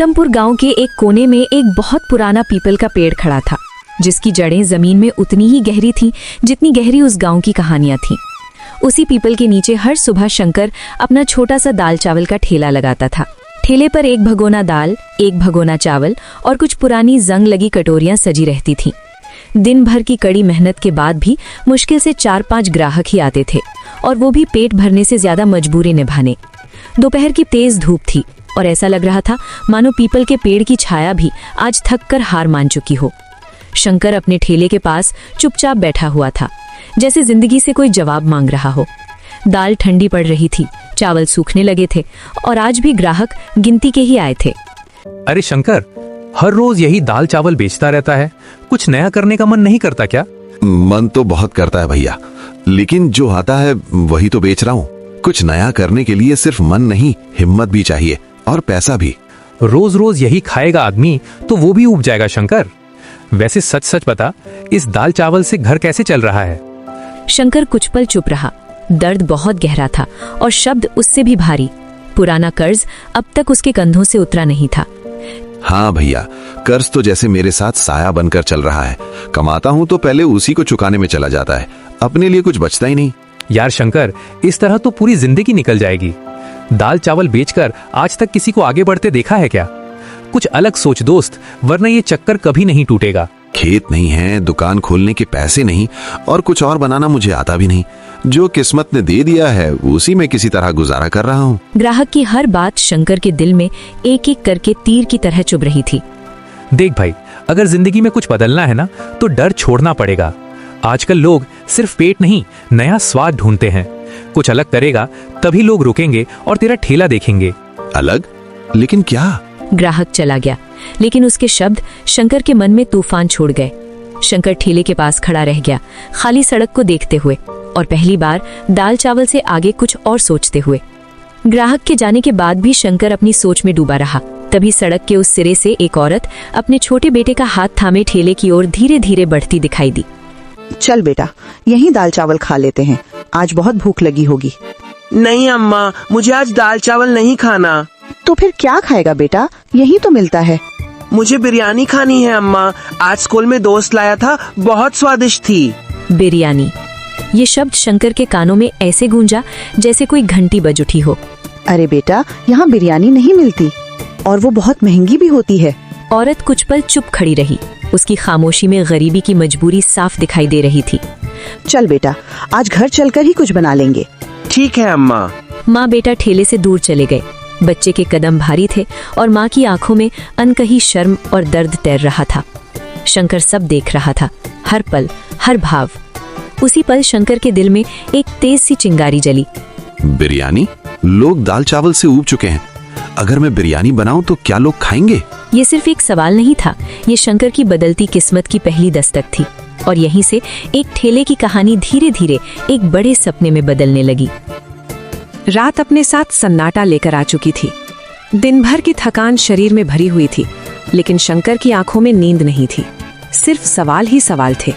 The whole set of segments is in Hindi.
गौतमपुर गांव के एक कोने में एक बहुत पुराना पीपल का पेड़ खड़ा था, जिसकी जड़ें जमीन में उतनी ही गहरी थीं जितनी गहरी उस गांव की कहानियां थीं। उसी पीपल के नीचे हर सुबह शंकर अपना छोटा सा दाल चावल का ठेला लगाता था। ठेले पर एक भगोना दाल, एक भगोना चावल और कुछ पुरानी जंग लगी कटोरियां सजी रहती थीं। दिन भर की कड़ी मेहनत के बाद भी मुश्किल से 4-5 ग्राहक ही आते थे, और वो भी पेट भरने से ज्यादा मजबूरी निभाने। दोपहर की तेज धूप थी और ऐसा लग रहा था मानो पीपल के पेड़ की छाया भी आज थक कर हार मान चुकी हो। शंकर अपने ठेले के पास चुपचाप बैठा हुआ था, जैसे जिंदगी से कोई जवाब मांग रहा हो। दाल ठंडी पड़ रही थी, चावल सूखने लगे थे और आज भी ग्राहक गिनती के ही आए थे। अरे शंकर, हर रोज यही दाल चावल बेचता रहता है, कुछ नया करने का मन नहीं करता क्या? मन तो बहुत करता है भैया, लेकिन जो आता है वही तो बेच रहा हूँ। कुछ नया करने के लिए सिर्फ मन नहीं, हिम्मत भी चाहिए और पैसा भी। रोज रोज यही खाएगा आदमी तो वो भी ऊब जाएगा शंकर। वैसे सच सच बता, इस दाल चावल से घर कैसे चल रहा है? शंकर कुछ पल चुप रहा। दर्द बहुत गहरा था और शब्द उससे भी भारी। पुराना कर्ज अब तक उसके कंधों से उतरा नहीं था। हाँ भैया, कर्ज तो जैसे मेरे साथ साया बनकर चल रहा है। कमाता हूँ तो पहले उसी को चुकाने में चला जाता है, अपने लिए कुछ बचता ही नहीं। यार शंकर, इस तरह तो पूरी जिंदगी निकल जाएगी। दाल चावल बेचकर आज तक किसी को आगे बढ़ते देखा है क्या? कुछ अलग सोच दोस्त, वरना ये चक्कर कभी नहीं टूटेगा। खेत नहीं है, दुकान खोलने के पैसे नहीं, और कुछ और बनाना मुझे आता भी नहीं। जो किस्मत ने दे दिया है उसी में किसी तरह गुजारा कर रहा हूँ। ग्राहक की हर बात शंकर के दिल में एक एक करके तीर की तरह चुभ रही थी। देख भाई, अगर जिंदगी में कुछ बदलना है ना तो डर छोड़ना पड़ेगा। आजकल लोग सिर्फ पेट नहीं, नया स्वाद ढूंढते हैं। कुछ अलग करेगा तभी लोग रुकेंगे और तेरा ठेला देखेंगे। अलग? लेकिन क्या? ग्राहक चला गया, लेकिन उसके शब्द शंकर के मन में तूफान छोड़ गए। शंकर ठेले के पास खड़ा रह गया, खाली सड़क को देखते हुए, और पहली बार दाल चावल से आगे कुछ और सोचते हुए। ग्राहक के जाने के बाद भी शंकर अपनी सोच में डूबा रहा। तभी सड़क के उस सिरे से एक औरत अपने छोटे बेटे का हाथ थामे ठेले की ओर धीरे धीरे बढ़ती दिखाई दी। चल बेटा, यही दाल चावल खा लेते हैं, आज बहुत भूख लगी होगी। नहीं अम्मा, मुझे आज दाल चावल नहीं खाना। तो फिर क्या खाएगा बेटा? यही तो मिलता है। मुझे बिरयानी खानी है अम्मा, आज स्कूल में दोस्त लाया था, बहुत स्वादिष्ट थी। बिरयानी, ये शब्द शंकर के कानों में ऐसे गूंजा जैसे कोई घंटी बज उठी हो। अरे बेटा, यहाँ बिरयानी नहीं मिलती और वो बहुत महंगी भी होती है। औरत कुछ पल चुप खड़ी रही। उसकी खामोशी में गरीबी की मजबूरी साफ दिखाई दे रही थी। चल बेटा, आज घर चलकर ही कुछ बना लेंगे। ठीक है अम्मा। माँ बेटा ठेले से दूर चले गए। बच्चे के कदम भारी थे और माँ की आंखों में अनकही शर्म और दर्द तैर रहा था। शंकर सब देख रहा था, हर पल, हर भाव। उसी पल शंकर के दिल में एक तेज सी चिंगारी जली। बिरयानी? लोग दाल चावल से ऊब चुके हैं। अगर मैं बिरयानी बनाऊं तो क्या लोग खाएंगे? ये सिर्फ एक सवाल नहीं था, ये शंकर की बदलती किस्मत की पहली दस्तक थी। और यहीं से एक ठेले की कहानी धीरे धीरे एक बड़े सपने में बदलने लगी। रात अपने साथ सन्नाटा लेकर आ चुकी थी। दिन भर की थकान शरीर में भरी हुई थी, लेकिन शंकर की आंखों में नींद नहीं थी। सिर्फ सवाल ही सवाल थे।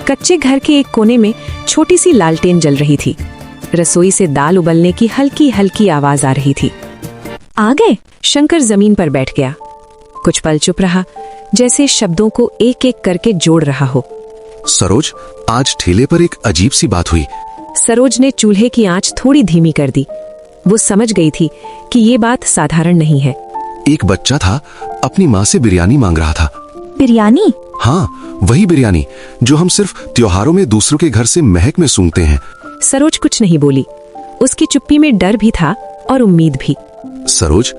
कच्चे घर के एक कोने में छोटी सी लालटेन जल रही थी। रसोई से दाल उबलने की हल्की हल्की आवाज आ रही थी। आ गए? शंकर जमीन पर बैठ गया। कुछ पल चुप रहा, जैसे शब्दों को एक एक करके जोड़ रहा हो। सरोज, आज ठेले पर एक अजीब सी बात हुई। सरोज ने चूल्हे की आंच थोड़ी धीमी कर दी। वो समझ गई थी कि ये बात साधारण नहीं है। एक बच्चा था, अपनी माँ से बिरयानी मांग रहा था। बिरयानी? हाँ, वही बिरयानी जो हम सिर्फ त्योहारों में दूसरों के घर से महक में सूंघते हैं। सरोज कुछ नहीं बोली। उसकी चुप्पी में डर भी था और उम्मीद भी। सरोज,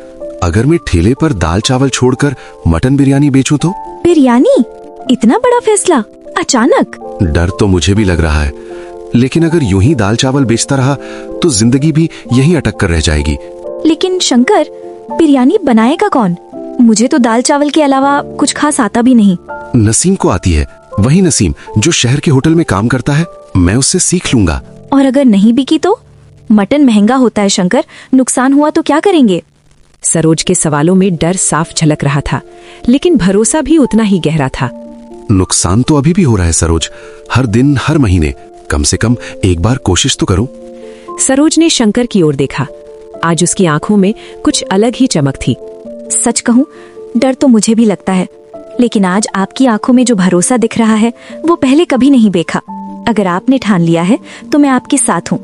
अगर मैं ठेले पर दाल चावल छोड़कर मटन बिरयानी बेचूं तो? बिरयानी? इतना बड़ा फैसला अचानक? डर तो मुझे भी लग रहा है, लेकिन अगर यूं ही दाल चावल बेचता रहा तो जिंदगी भी यहीं अटक कर रह जाएगी। लेकिन शंकर, बिरयानी बनाएगा कौन? मुझे तो दाल चावल के अलावा कुछ खास आता भी नहीं। नसीम को आती है, वही नसीम जो शहर के होटल में काम करता है। मैं उससे सीख लूंगा। और अगर नहीं बिकी तो? मटन महंगा होता है शंकर, नुकसान हुआ तो क्या करेंगे? सरोज के सवालों में डर साफ झलक रहा था, लेकिन भरोसा भी उतना ही गहरा था। नुकसान तो अभी भी हो रहा है सरोज, हर दिन हर महीने। कम से कम एक बार कोशिश तो करो। सरोज ने शंकर की ओर देखा। आज उसकी आंखों में कुछ अलग ही चमक थी। सच कहूँ, डर तो मुझे भी लगता है, लेकिन आज आपकी आंखों में जो भरोसा दिख रहा है वो पहले कभी नहीं देखा। अगर आपने ठान लिया है तो मैं आपके साथ हूँ।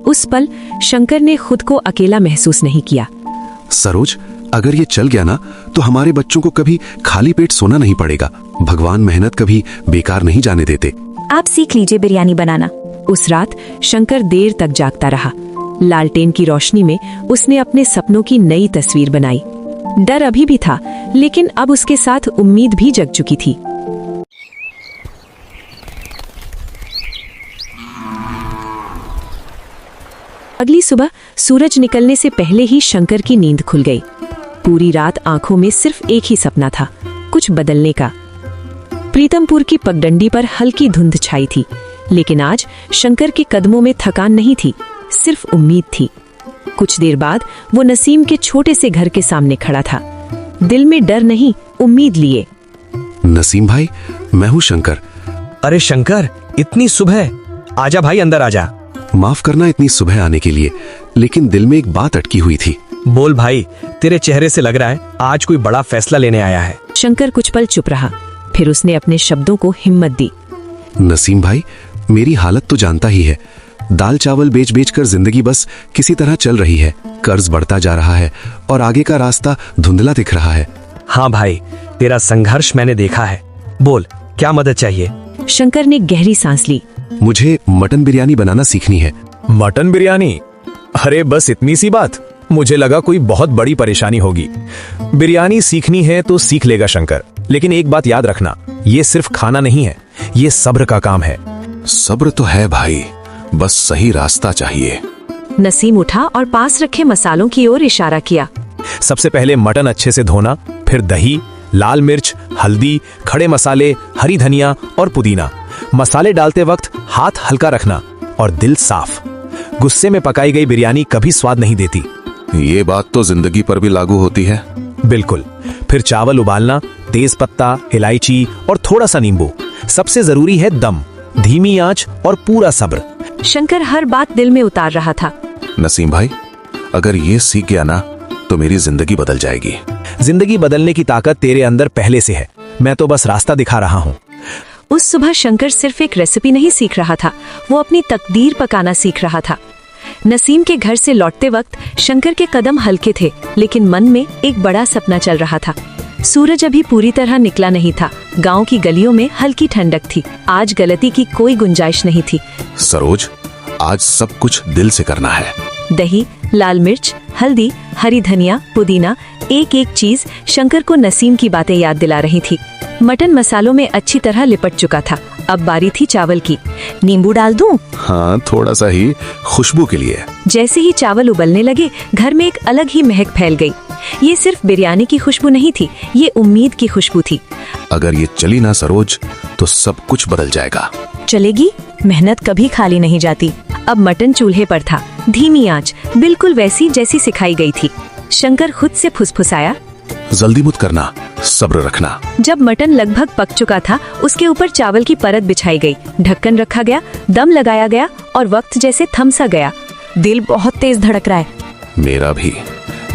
उस पल शंकर ने खुद को अकेला महसूस नहीं किया। सरोज, अगर ये चल गया ना तो हमारे बच्चों को कभी खाली पेट सोना नहीं पड़ेगा। भगवान मेहनत कभी बेकार नहीं जाने देते। आप सीख लीजिए बिरयानी बनाना। उस रात शंकर देर तक जागता रहा। लालटेन की रोशनी में उसने अपने सपनों की नई तस्वीर बनाई। डर अभी भी था, लेकिन अब उसके साथ उम्मीद भी जग चुकी थी। अगली सुबह सूरज निकलने से पहले ही शंकर की नींद खुल गई। पूरी रात आंखों में सिर्फ एक ही सपना था, कुछ बदलने का। प्रीतमपुर की पगडंडी पर हल्की धुंध छाई थी, लेकिन आज शंकर के कदमों में थकान नहीं थी, सिर्फ उम्मीद थी। कुछ देर बाद वो नसीम के छोटे से घर के सामने खड़ा था, दिल में डर नहीं, उम्मीद लिए। नसीम भाई, मैं हूँ शंकर। अरे शंकर, इतनी सुबह? आजा भाई, अंदर आजा। माफ करना इतनी सुबह आने के लिए, लेकिन दिल में एक बात अटकी हुई थी। बोल भाई, तेरे चेहरे से लग रहा है आज कोई बड़ा फैसला लेने आया है। शंकर कुछ पल चुप रहा, फिर उसने अपने शब्दों को हिम्मत दी। नसीम भाई, मेरी हालत तो जानता ही है। दाल चावल बेच बेच कर जिंदगी बस किसी तरह चल रही है। कर्ज बढ़ता जा रहा है और आगे का रास्ता धुंधला दिख रहा है। हाँ भाई, तेरा संघर्ष मैंने देखा है। बोल, क्या मदद चाहिए? शंकर ने गहरी सांस ली। मुझे मटन बिरयानी बनाना सीखनी है। मटन बिरयानी? अरे बस इतनी सी बात? मुझे लगा कोई बहुत बड़ी परेशानी होगी। बिरयानी सीखनी है तो सीख लेगा शंकर, लेकिन एक बात याद रखना, ये सिर्फ खाना नहीं है, ये सब्र का काम है। सब्र तो है भाई, बस सही रास्ता चाहिए। नसीम उठा और पास रखे मसालों की ओर इशारा किया। सबसे पहले मटन अच्छे से धोना, फिर दही, लाल मिर्च, हल्दी, खड़े मसाले, हरी धनिया और पुदीना। मसाले डालते वक्त हाथ हल्का रखना और दिल साफ। गुस्से में पकाई गई बिरयानी कभी स्वाद नहीं देती। ये बात तो जिंदगी पर भी लागू होती है। बिल्कुल। फिर चावल उबालना, तेज पत्ता, इलायची और थोड़ा सा नींबू। सबसे जरूरी है दम, धीमी आंच और पूरा सब्र। शंकर हर बात दिल में उतार रहा था। नसीम भाई, अगर ये सीख गया ना तो मेरी जिंदगी बदल जाएगी। जिंदगी बदलने की ताकत तेरे अंदर पहले से है, मैं तो बस रास्ता दिखा रहा हूँ। उस सुबह शंकर सिर्फ एक रेसिपी नहीं सीख रहा था, वो अपनी तकदीर पकाना सीख रहा था। नसीम के घर से लौटते वक्त शंकर के कदम हल्के थे, लेकिन मन में एक बड़ा सपना चल रहा था। सूरज अभी पूरी तरह निकला नहीं था। गांव की गलियों में हल्की ठंडक थी। आज गलती की कोई गुंजाइश नहीं थी। सरोज, आज सब कुछ दिल से करना है। दही, लाल मिर्च, हल्दी, हरी धनिया, पुदीना, एक एक चीज शंकर को नसीम की बातें याद दिला रही थी। मटन मसालों में अच्छी तरह लिपट चुका था। अब बारी थी चावल की। नींबू डाल दूं? हाँ, थोड़ा सा ही, खुशबू के लिए। जैसे ही चावल उबलने लगे, घर में एक अलग ही महक फैल गई। ये सिर्फ बिरयानी की खुशबू नहीं थी, ये उम्मीद की खुशबू थी। अगर ये चली ना सरोज, तो सब कुछ बदल जाएगा। चलेगी? मेहनत कभी खाली नहीं जाती। अब मटन चूल्हे पर था, धीमी आंच, बिल्कुल वैसी जैसी सिखाई गई थी। शंकर खुद से फुसफुसाया, जल्दी मत करना, सब्र रखना। जब मटन लगभग पक चुका था, उसके ऊपर चावल की परत बिछाई गई, ढक्कन रखा गया, दम लगाया गया और वक्त जैसे थम सा गया। दिल बहुत तेज धड़क रहा है। मेरा भी,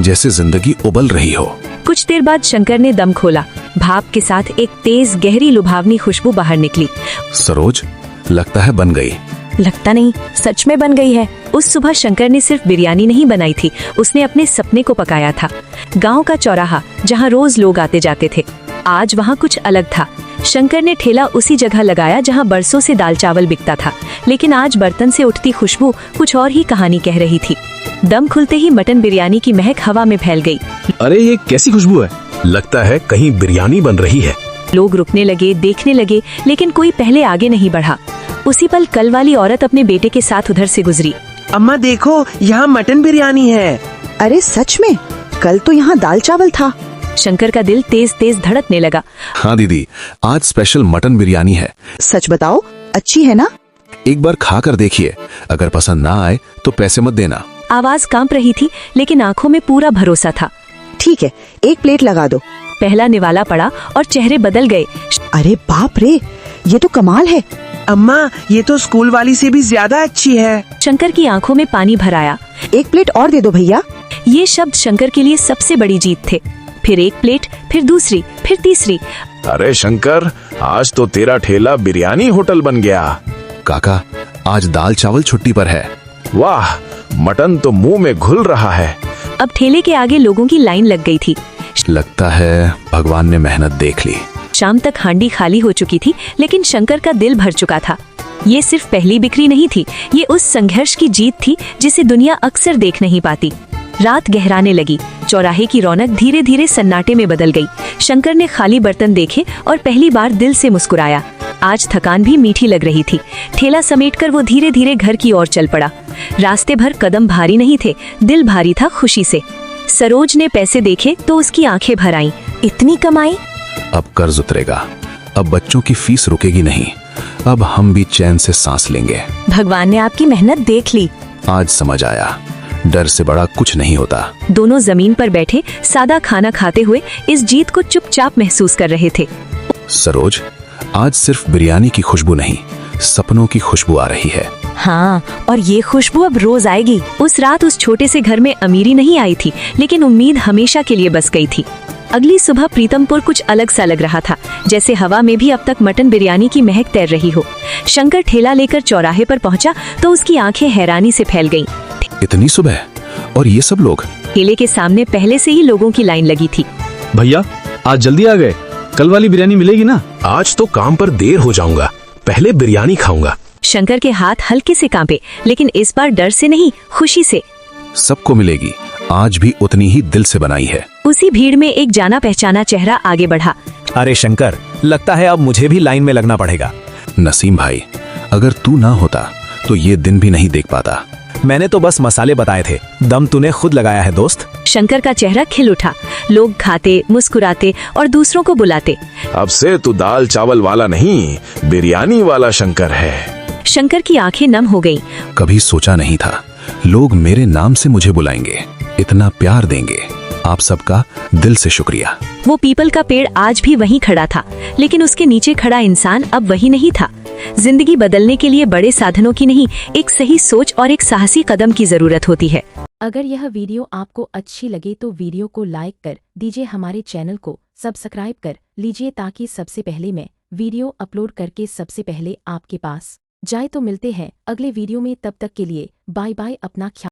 जैसे जिंदगी उबल रही हो। कुछ देर बाद शंकर ने दम खोला। भाप के साथ एक तेज गहरी लुभावनी खुशबू बाहर निकली। सरोज, लगता है बन गई। लगता नहीं, सच में बन गई है। उस सुबह शंकर ने सिर्फ बिरयानी नहीं बनाई थी, उसने अपने सपने को पकाया था। गांव का चौराहा, जहां रोज लोग आते जाते थे, आज वहां कुछ अलग था। शंकर ने ठेला उसी जगह लगाया जहां बरसों से दाल चावल बिकता था, लेकिन आज बर्तन से उठती खुशबू कुछ और ही कहानी कह रही थी। दम खुलते ही मटन बिरयानी की महक हवा में फैल गई। अरे ये कैसी खुशबू है? लगता है कहीं बिरयानी बन रही है। लोग रुकने लगे, देखने लगे, लेकिन कोई पहले आगे नहीं बढ़ा। उसी पल कल वाली औरत अपने बेटे के साथ उधर से गुजरी। अम्मा देखो, यहाँ मटन बिरयानी है। अरे सच में? कल तो यहाँ दाल चावल था। शंकर का दिल तेज तेज धड़कने लगा। हाँ दीदी, आज स्पेशल मटन बिरयानी है। सच बताओ, अच्छी है ना? एक बार खा कर देखिए, अगर पसंद ना आए तो पैसे मत देना। आवाज कांप रही थी, लेकिन आंखों में पूरा भरोसा था। ठीक है, एक प्लेट लगा दो। पहला निवाला पड़ा और चेहरे बदल गए। अरे बाप रे, ये तो कमाल है। अम्मा, ये तो स्कूल वाली से भी ज्यादा अच्छी है। शंकर की आंखों में पानी भर आया। एक प्लेट और दे दो भैया। ये शब्द शंकर के लिए सबसे बड़ी जीत थे। फिर एक प्लेट, फिर दूसरी, फिर तीसरी। अरे शंकर, आज तो तेरा ठेला बिरयानी होटल बन गया। काका, आज दाल चावल छुट्टी पर है। वाह, मटन तो मुंह में घुल रहा है। अब ठेले के आगे लोगों की लाइन लग गई थी। लगता है भगवान ने मेहनत देख ली। शाम तक हांडी खाली हो चुकी थी, लेकिन शंकर का दिल भर चुका था। ये सिर्फ पहली बिक्री नहीं थी, ये उस संघर्ष की जीत थी जिसे दुनिया अक्सर देख नहीं पाती। रात गहराने लगी, चौराहे की रौनक धीरे धीरे सन्नाटे में बदल गई। शंकर ने खाली बर्तन देखे और पहली बार दिल से मुस्कुराया। आज थकान भी मीठी लग रही थी। ठेला समेटकर वो धीरे धीरे घर की ओर चल पड़ा। रास्ते भर कदम भारी नहीं थे, दिल भारी था खुशी से। सरोज ने पैसे देखे तो उसकी आंखें भर आईं। इतनी कमाई? अब कर्ज उतरेगा, अब बच्चों की फीस रुकेगी नहीं, अब हम भी चैन से सांस लेंगे। भगवान ने आपकी मेहनत देख ली। आज समझ आया, डर से बड़ा कुछ नहीं होता। दोनों जमीन पर बैठे सादा खाना खाते हुए इस जीत को चुपचाप महसूस कर रहे थे। सरोज, आज सिर्फ बिरयानी की खुशबू नहीं, सपनों की खुशबू आ रही है। हाँ, और ये खुशबू अब रोज आएगी। उस रात उस छोटे से घर में अमीरी नहीं आई थी, लेकिन उम्मीद हमेशा के लिए बस गई थी। अगली सुबह प्रीतमपुर कुछ अलग सा लग रहा था, जैसे हवा में भी अब तक मटन बिरयानी की महक तैर रही हो। शंकर ठेला लेकर चौराहे पर पहुंचा तो उसकी आंखें हैरानी से फैल गईं। इतनी सुबह, और ये सब लोग? ठेले के सामने पहले से ही लोगों की लाइन लगी थी। भैया, आज जल्दी आ गए, कल वाली बिरयानी मिलेगी ना? आज तो काम पर देर हो जाऊंगा, पहले बिरयानी खाऊंगा। शंकर के हाथ हल्के से कांपे, लेकिन इस बार डर से नहीं, खुशी से। सबको मिलेगी, आज भी उतनी ही दिल से बनाई है। उसी भीड़ में एक जाना पहचाना चेहरा आगे बढ़ा। अरे शंकर, लगता है अब मुझे भी लाइन में लगना पड़ेगा। नसीम भाई, अगर तू ना होता तो ये दिन भी नहीं देख पाता। मैंने तो बस मसाले बताए थे, दम तूने खुद लगाया है दोस्त। शंकर का चेहरा खिल उठा। लोग खाते, मुस्कुराते और दूसरों को बुलाते। अब से तू दाल चावल वाला नहीं, बिरयानी वाला शंकर है। शंकर की आंखें नम हो गईं। कभी सोचा नहीं था लोग मेरे नाम से मुझे बुलाएंगे, इतना प्यार देंगे। आप सबका दिल से शुक्रिया। वो पीपल का पेड़ आज भी वहीं खड़ा था, लेकिन उसके नीचे खड़ा इंसान अब वही नहीं था। जिंदगी बदलने के लिए बड़े साधनों की नहीं, एक सही सोच और एक साहसी कदम की जरूरत होती है। अगर यह वीडियो आपको अच्छी लगे तो वीडियो को लाइक कर दीजिए, हमारे चैनल को सब्सक्राइब कर लीजिए ताकि सबसे पहले मैं वीडियो अपलोड करके सबसे पहले आपके पास जाए। तो मिलते हैं अगले वीडियो में, तब तक के लिए बाय बाय, अपना ख्याल।